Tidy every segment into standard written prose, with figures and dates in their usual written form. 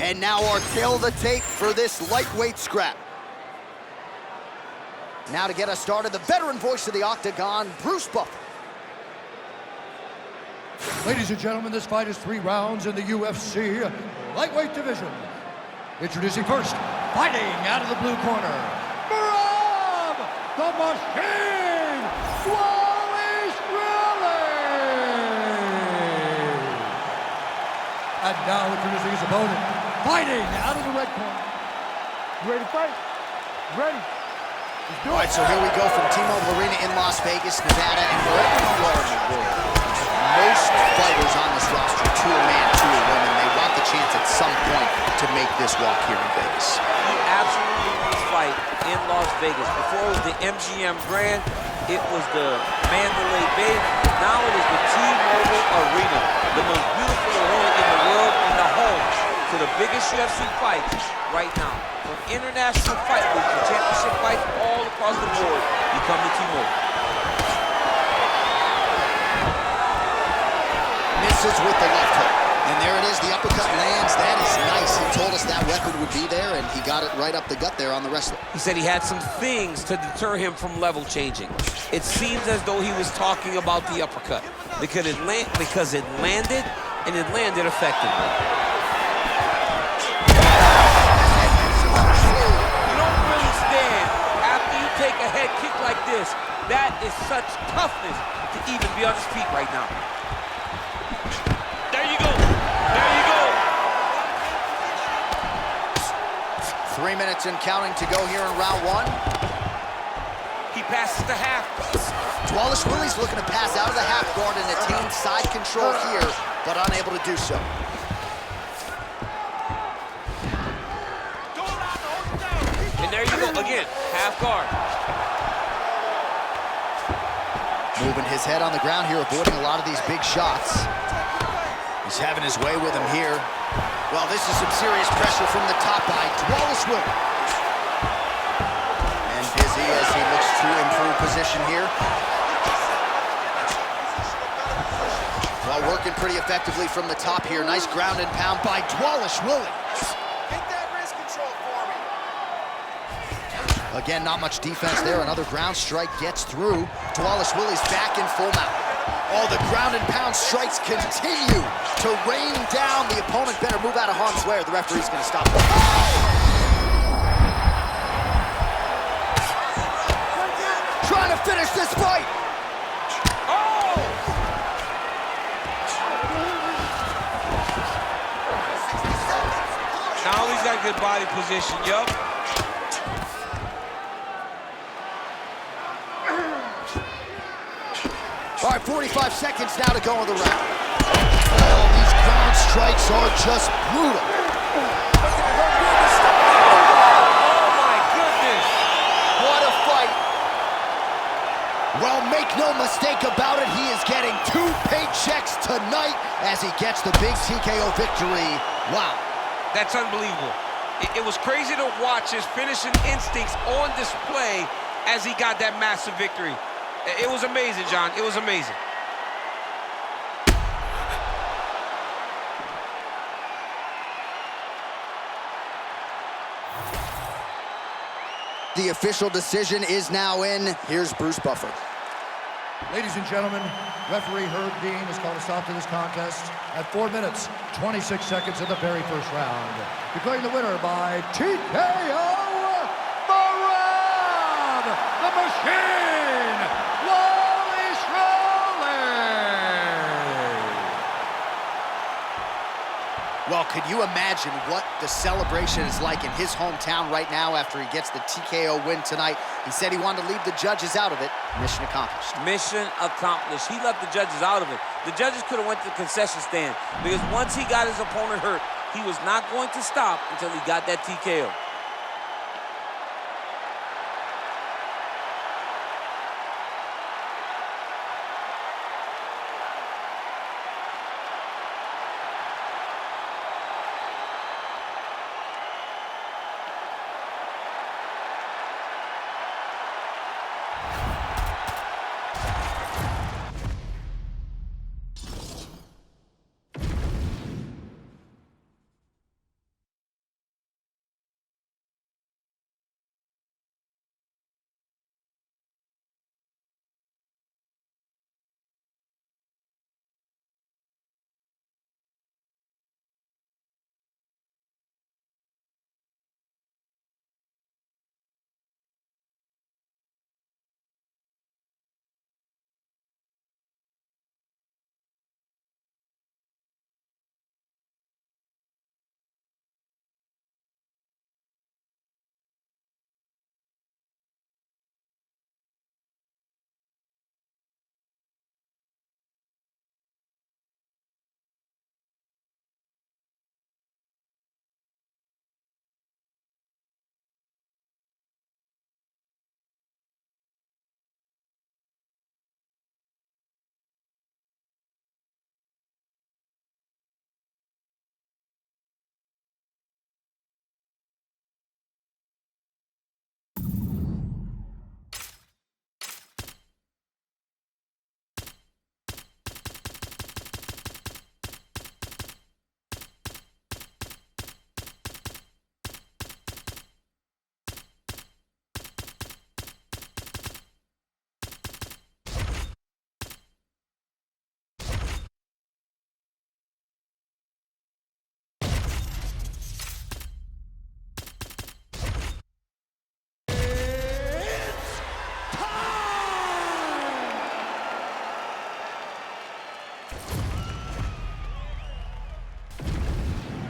And now our tail of the tape for this lightweight scrap. Now to get us started, the veteran voice of the Octagon, Bruce Buffer. Ladies and gentlemen, this fight is 3 rounds in the UFC lightweight division. Introducing first, fighting out of the blue corner, Bob the Machine Wallace And now introducing his opponent, fighting out of the red corner. You ready to fight? Ready. All right, so here we go from T-Mobile Arena in Las Vegas, Nevada, and wherever you are in the world. Most fighters on this roster, to a man, to a woman, they want the chance at some point to make this walk here in Vegas. He absolutely wants to fight in Las Vegas. Before it was the MGM Grand, it was the Mandalay Bay. Now it is the T-Mobile Arena, the most beautiful arena in the world and the home to the biggest UFC fights right now. From international fight weeks to championship fights all across the board, you come to T-Mobile. Misses with the left hook. And there it is, the uppercut lands. That is nice. He told us that weapon would be there, and he got it right up the gut there on the wrestler. He said he had some things to deter him from level changing. It seems as though he was talking about the uppercut because it landed, and it landed effectively. You don't really stand after you take a head kick like this. That is such toughness to even be on his feet right now. There you go. There you go. 3 minutes and counting to go here in round 1. He passes the half. Wallace Willie's looking to pass out of the half guard and attain side control here, but unable to do so. And there you go again, half guard. Moving his head on the ground here, avoiding a lot of these big shots. He's having his way with him here. Well, this is some serious pressure from the top by Wallace Willie. And busy as he looks to improve position here. Well, working pretty effectively from the top here. Nice ground and pound by Wallace Willie. Get that wrist control for me. Again, not much defense there. Another ground strike gets through. Wallace Willie's back in full mount. Oh, the ground and pound strikes continue to rain down. The opponent better move out of harm's way or the referee's going to stop him. Trying to finish this fight. Oh! Now he's got good body position, yup. All right, 45 seconds now to go in the round. Oh, these ground strikes are just brutal. Oh my goodness! What a fight. Well, make no mistake about it, he is getting 2 paychecks tonight as he gets the big TKO victory. Wow. That's unbelievable. It was crazy to watch his finishing instincts on display as he got that massive victory. It was amazing, John. It was amazing. The official decision is now in. Here's Bruce Buffer. Ladies and gentlemen, referee Herb Dean has called a stop to this contest at 4 minutes, 26 seconds of the very first round. Declaring the winner by TKO, Bob the Machine Wallace. Well, could you imagine what the celebration is like in his hometown right now after he gets the TKO win tonight? He said he wanted to leave the judges out of it. Mission accomplished. Mission accomplished. He left the judges out of it. The judges could have went to the concession stand because once he got his opponent hurt, he was not going to stop until he got that TKO.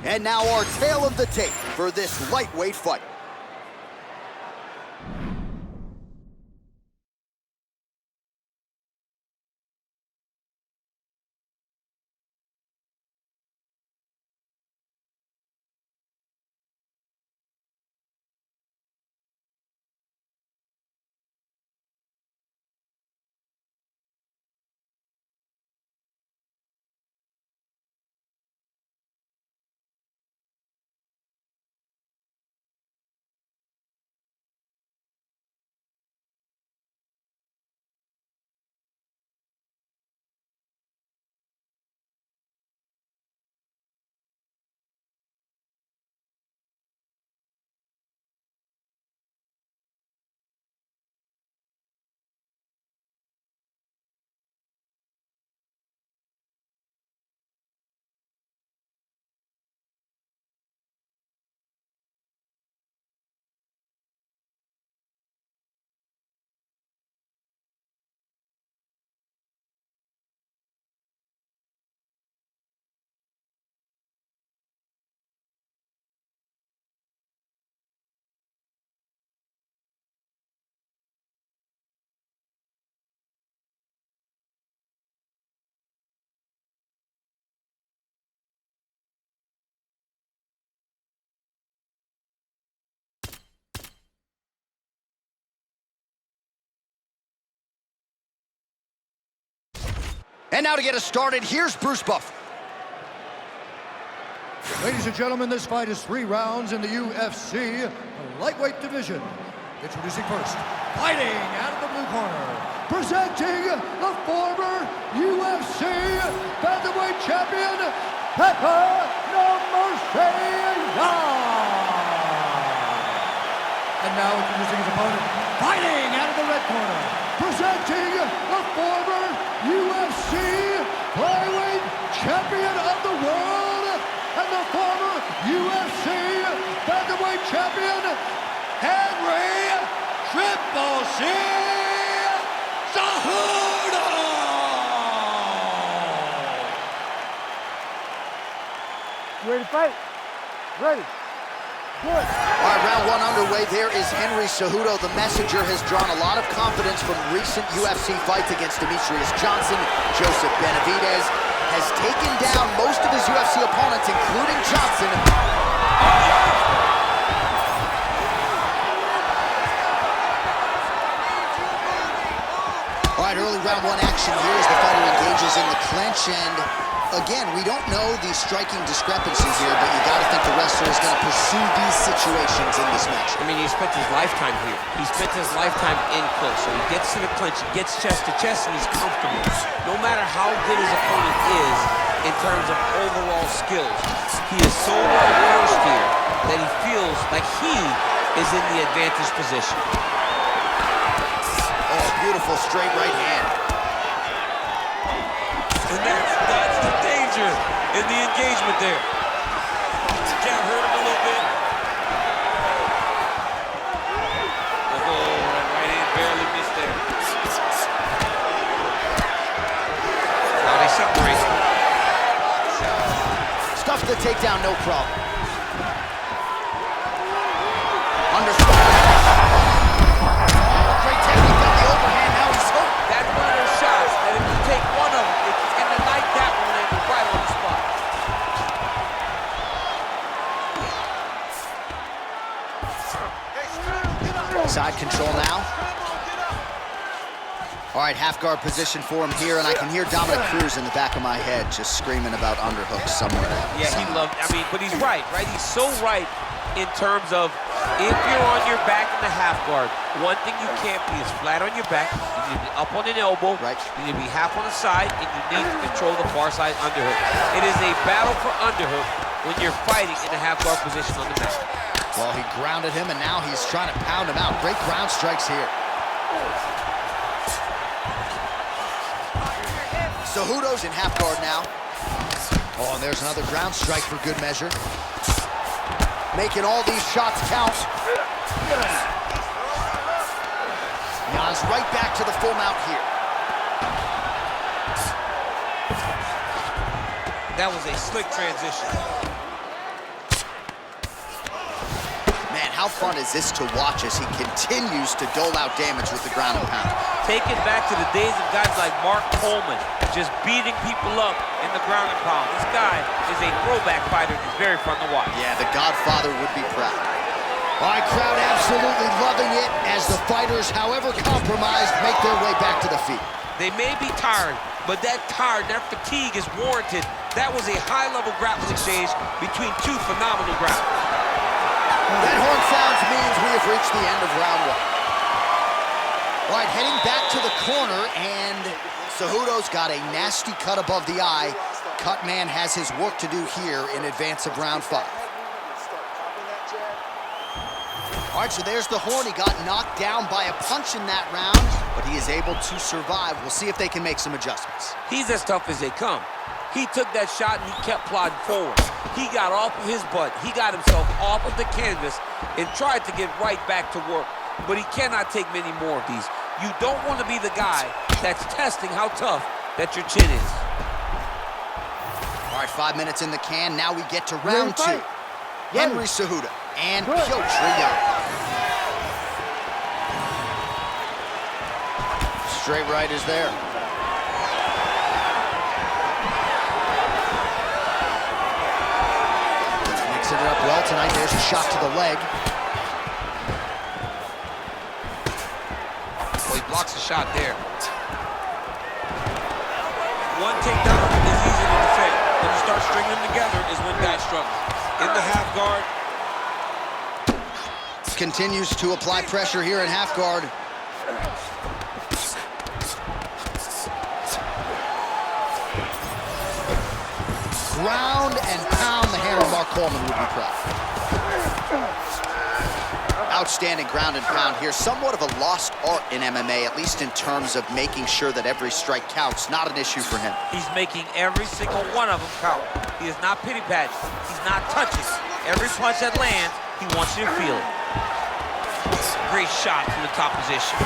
And now our tale of the tape for this lightweight fight. And now to get us started, here's Bruce Buffer. Ladies and gentlemen, this fight is 3 rounds in the UFC lightweight division. Introducing first, fighting out of the blue corner, presenting the former UFC featherweight champion, Pepper No Mercy Young. And now introducing his opponent, fighting out of the red corner, presenting the former UFC flyweight champion of the world and the former UFC featherweight champion, Henry Triple C Cejudo! Ready to fight? Ready. Good. All right, round 1 underway. There is Henry Cejudo. The messenger has drawn a lot of confidence from recent UFC fights against Demetrius Johnson. Joseph Benavidez has taken down most of his UFC opponents, including Johnson. All right, early round 1 action here as the fighter engages in the clinch, and again, we don't know the striking discrepancies here, but you gotta think the wrestler is gonna pursue these situations in this match. I mean, he spent his lifetime here. He spent his lifetime in close. So he gets to the clinch, he gets chest to chest, and he's comfortable. No matter how good his opponent is in terms of overall skills, he is so well versed here that he feels like he is in the advantage position. Oh, beautiful straight right hand. And that's the danger in the engagement there. Jab hurt him a little bit. Oh, that right hand barely missed there. Now they separate. Stuffs the takedown, no problem. Great technique on the overhand, now he's hurt. That's one of those shots that if you take one of them, and the night that one landed right on the spot. Side control now. All right, half guard position for him here, and I can hear Dominic Cruz in the back of my head just screaming about underhooks somewhere. Yeah, he loved, I mean, but he's right? He's so right in terms of if you're on your back in the half guard, one thing you can't be is flat on your back. You need to be up on an elbow. Right. You need to be half on the side, and you need to control the far side underhook. It is a battle for underhook when you're fighting in the half guard position on the mat. Well, he grounded him, and now he's trying to pound him out. Great ground strikes here. Cejudo's in half guard now. Oh, and there's another ground strike for good measure. Making all these shots count. Jan's right back to the full mount here. That was a slick transition. how fun is this to watch as he continues to dole out damage with the ground and pound? Take it back to the days of guys like Mark Coleman, just beating people up in the ground and pound. This guy is a throwback fighter. He's very fun to watch. Yeah, the Godfather would be proud. All right, crowd absolutely loving it as the fighters, however compromised, make their way back to the feet. They may be tired, but that tired, that fatigue is warranted. That was a high-level grappling exchange between two phenomenal grapplers. That horn sounds means we have reached the end of round one. All right, heading back to the corner, and Cejudo's got a nasty cut above the eye. Cut man has his work to do here in advance of round 5. All right, so there's the horn. He got knocked down by a punch in that round, but he is able to survive. We'll see if they can make some adjustments. He's as tough as they come. He took that shot and he kept plodding forward. He got off of his butt. He got himself off of the canvas and tried to get right back to work. But he cannot take many more of these. You don't want to be the guy that's testing how tough that your chin is. All right, 5 minutes in the can. Now we get to round 2. Henry Cejudo and Piotr Jan. Straight right is there. Mixing it up well tonight. There's a shot to the leg. Well, he blocks the shot there. One takedown is easy to defend. When you start stringing them together is when guys struggle. In the half guard. Continues to apply pressure here in half guard. Ground and pound, the hand of Mark Coleman would be proud. Outstanding ground and pound here. Somewhat of a lost art in MMA, at least in terms of making sure that every strike counts. Not an issue for him. He's making every single one of them count. He is not pity-patting. He's not touching. Every punch that lands, he wants you to feel it. Great shot from the top position.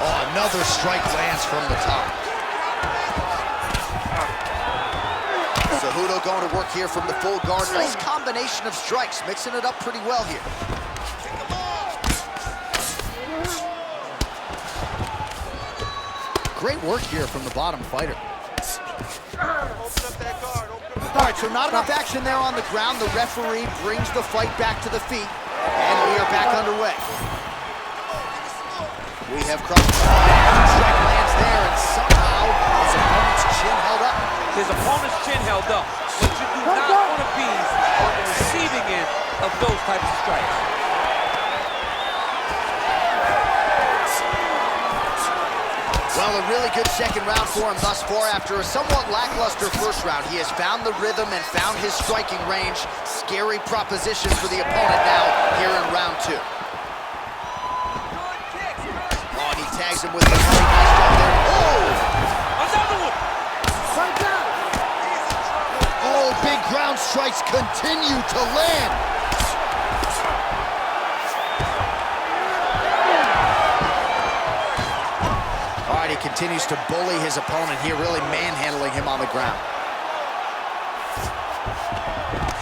Oh, another strike lands from the top. Cejudo going to work here from the full guard. Nice combination of strikes, mixing it up pretty well here. Great work here from the bottom fighter. All right, so not enough action there on the ground. The referee brings the fight back to the feet, and we are back underway. We have crossed the line. Strike lands there, and somehow his opponent's chin held up. His opponent's chin held up, but you do not want to be on the receiving end of those types of strikes. Well, a really good second round for him thus far. After a somewhat lackluster first round, he has found the rhythm and found his striking range. Scary proposition for the opponent now here in round 2. Oh, and he tags him with a really nice job there. Oh! Another one! Oh, big ground strikes continue to land. All right, he continues to bully his opponent here, really manhandling him on the ground.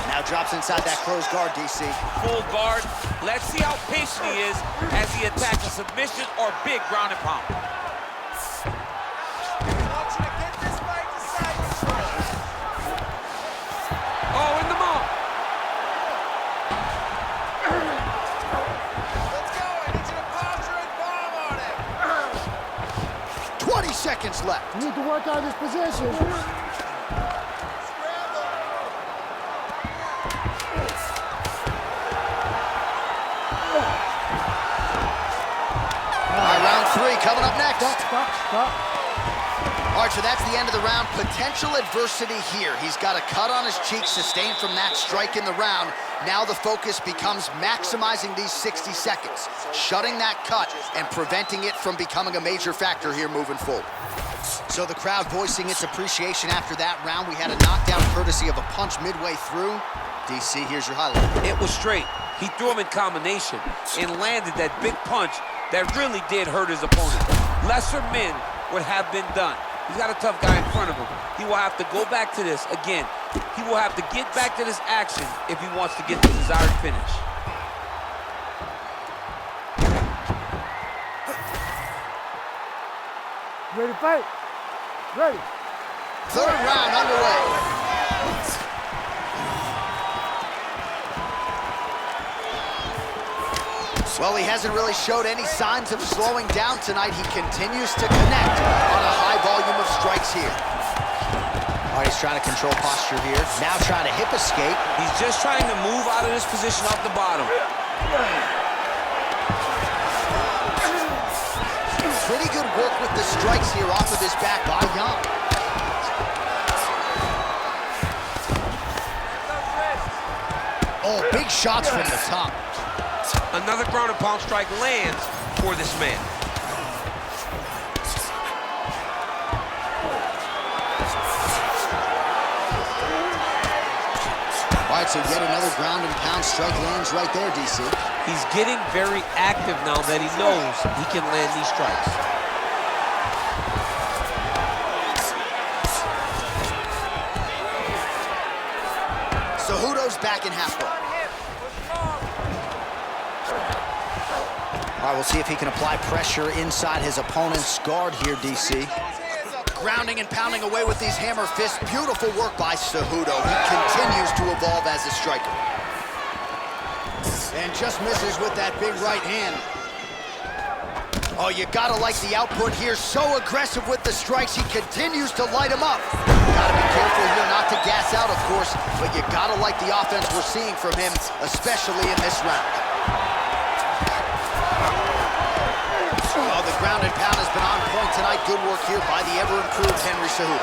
Now drops inside that closed guard, DC. Full guard. Let's see how patient he is as he attacks a submission or big ground and pound. Oh, in the mouth. Let's go. I need you to posture and bomb on him. 20 seconds left. You need to work out his position. All right, round 3 coming up next. Stop. All right, so that's the end of the round. Potential adversity here. He's got a cut on his cheek sustained from that strike in the round. Now the focus becomes maximizing these 60 seconds, shutting that cut and preventing it from becoming a major factor here moving forward. So the crowd voicing its appreciation after that round. We had a knockdown courtesy of a punch midway through. DC, here's your highlight. It was straight. He threw him in combination and landed that big punch that really did hurt his opponent. Lesser men would have been done. He's got a tough guy in front of him. He will have to go back to this, again, He will have to get back to this action if he wants to get the desired finish. Ready to fight? Ready. Third round underway. Well, he hasn't really showed any signs of slowing down tonight. He continues to connect on a high volume of strikes here. All right, he's trying to control posture here. Now trying to hip escape. He's just trying to move out of this position off the bottom. Pretty good work with the strikes here off of his back by Young. Oh, big shots from the top. Another ground and pound strike lands for this man. All right, so yet another ground and pound strike lands right there, DC. He's getting very active now that he knows he can land these strikes. Cejudo's back in half guard. All right, we'll see if he can apply pressure inside his opponent's guard here, DC. Grounding and pounding away with these hammer fists. Beautiful work by Cejudo. He continues to evolve as a striker. And just misses with that big right hand. Oh, you gotta like the output here. So aggressive with the strikes. He continues to light him up. Gotta be careful here not to gas out, of course, but you gotta like the offense we're seeing from him, especially in this round. Oh, the ground and pound has been on point tonight. Good work here by the ever-improved Henry Cejudo.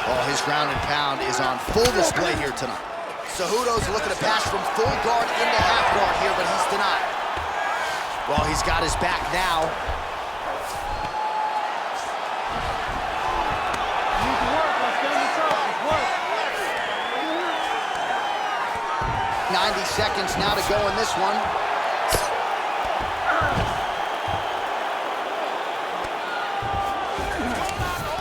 Oh, his ground and pound is on full display here tonight. Cejudo's looking to pass from full guard into half guard here, but he's denied. Well, he's got his back now. 90 seconds now to go in this one.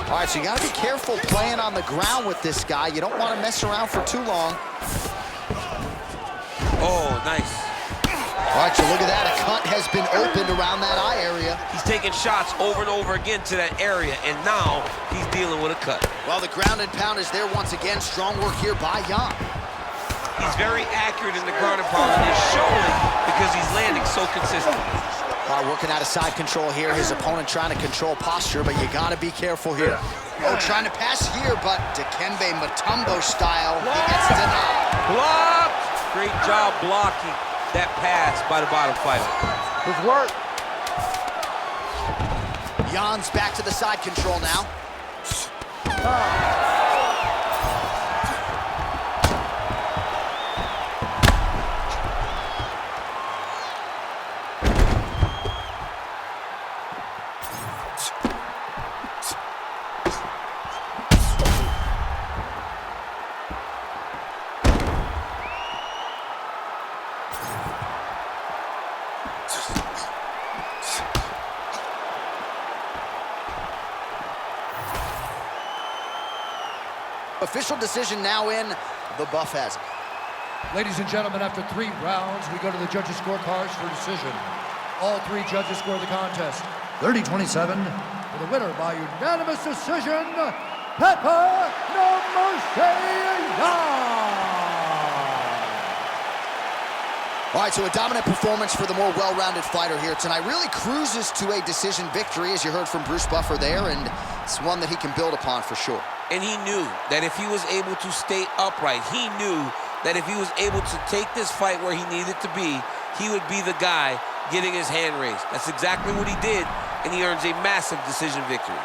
All right, so you gotta be careful playing on the ground with this guy. You don't want to mess around for too long. Oh, nice. All right, so look at that. A cut has been opened around that eye area. He's taking shots over and over again to that area, and now he's dealing with a cut. Well, the ground and pound is there once again. Strong work here by Young. He's very accurate in the ground and pound, and it's showing because he's landing so consistently. All right, working out of side control here. His opponent trying to control posture, but you got to be careful here. Oh, trying to pass here, but Dikembe Mutombo style, he gets denied. Blocked! Great job blocking that pass by the bottom fighter. Good work. Jan's back to the side control now. Official decision now in. The buff has it. Ladies and gentlemen, after 3 rounds, we go to the judges' scorecards for decision. All 3 judges score the contest 30-27 for the winner by unanimous decision, Pepper No Mercy. All right, so a dominant performance for the more well-rounded fighter here tonight. Really cruises to a decision victory, as you heard from Bruce Buffer there, and it's one that he can build upon for sure. And he knew that if he was able to stay upright, he knew that if he was able to take this fight where he needed to be, he would be the guy getting his hand raised. That's exactly what he did, and he earns a massive decision victory.